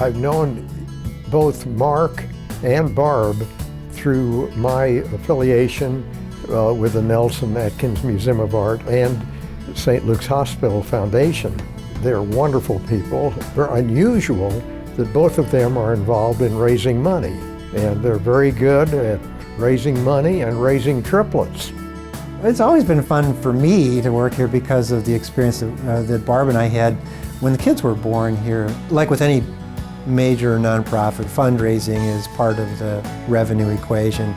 I've known both Mark and Barb through my affiliation with the Nelson-Atkins Museum of Art and St. Luke's Hospital Foundation. They're wonderful people. Very unusual that both of them are involved in raising money, and they're very good at raising money and raising triplets. It's always been fun for me to work here because of the experience that Barb and I had when the kids were born here. Like with any major nonprofit, fundraising is part of the revenue equation.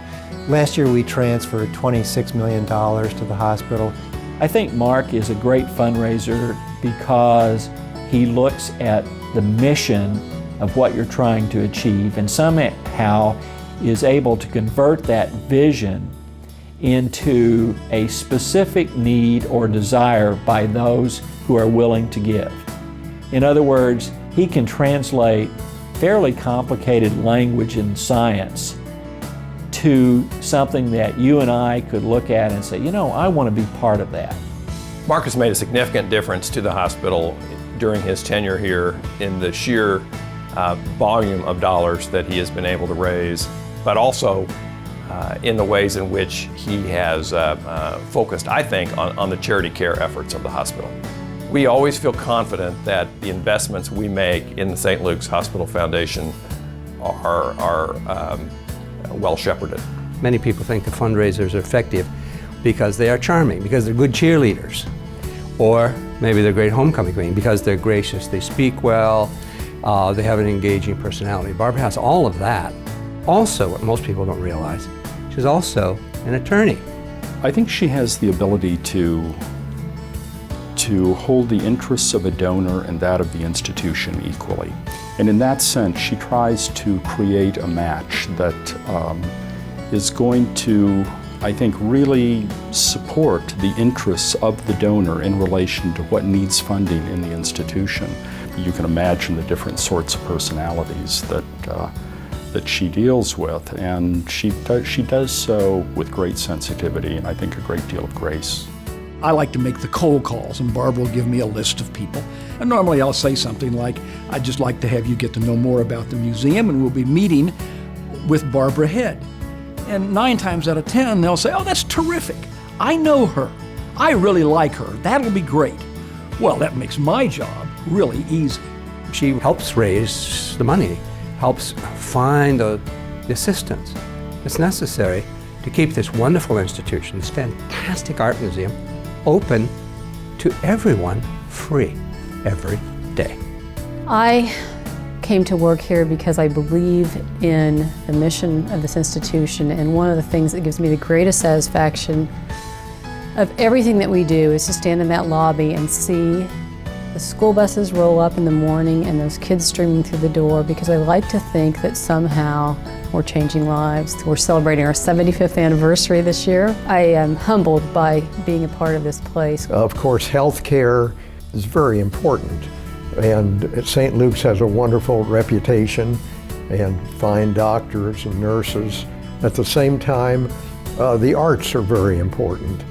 Last year we transferred $26 million to the hospital. I think Mark is a great fundraiser because he looks at the mission of what you're trying to achieve and somehow is able to convert that vision into a specific need or desire by those who are willing to give. In other words, he can translate fairly complicated language and science to something that you and I could look at and say, you know, I want to be part of that. Mark has made a significant difference to the hospital during his tenure here in the sheer volume of dollars that he has been able to raise, but also in the ways in which he has focused, I think, on the charity care efforts of the hospital. We always feel confident that the investments we make in the St. Luke's Hospital Foundation are well shepherded. Many people think the fundraisers are effective because they are charming, because they're good cheerleaders, or maybe they're great homecoming queen because they're gracious, they speak well, they have an engaging personality. Barb has all of that. Also, what most people don't realize, she's also an attorney. I think she has the ability to hold the interests of a donor and that of the institution equally. And in that sense, she tries to create a match that is going to, I think, really support the interests of the donor in relation to what needs funding in the institution. You can imagine the different sorts of personalities that she deals with, and she does so with great sensitivity and I think a great deal of grace. I like to make the cold calls, and Barb will give me a list of people. And normally I'll say something like, I'd just like to have you get to know more about the museum, and we'll be meeting with Barbara Head. And 9 times out of 10, they'll say, oh, that's terrific. I know her. I really like her. That'll be great. Well, that makes my job really easy. She helps raise the money, helps find the assistance that's necessary to keep this wonderful institution, this fantastic art museum, open to everyone, free, every day. I came to work here because I believe in the mission of this institution, and one of the things that gives me the greatest satisfaction of everything that we do is to stand in that lobby and see the school buses roll up in the morning and those kids streaming through the door, because I like to think that somehow we're changing lives. We're celebrating our 75th anniversary this year. I am humbled by being a part of this place. Of course, health care is very important, and St. Luke's has a wonderful reputation and fine doctors and nurses. At the same time, the arts are very important.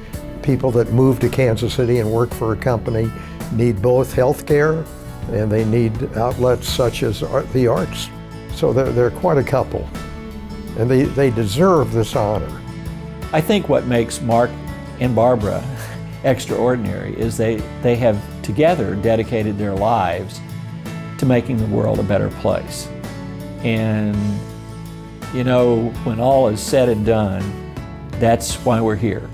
People that move to Kansas City and work for a company need both health care and they need outlets such as the arts. So they're quite a couple, and they deserve this honor. I think what makes Mark and Barbara extraordinary is they have together dedicated their lives to making the world a better place. And you know, when all is said and done, that's why we're here.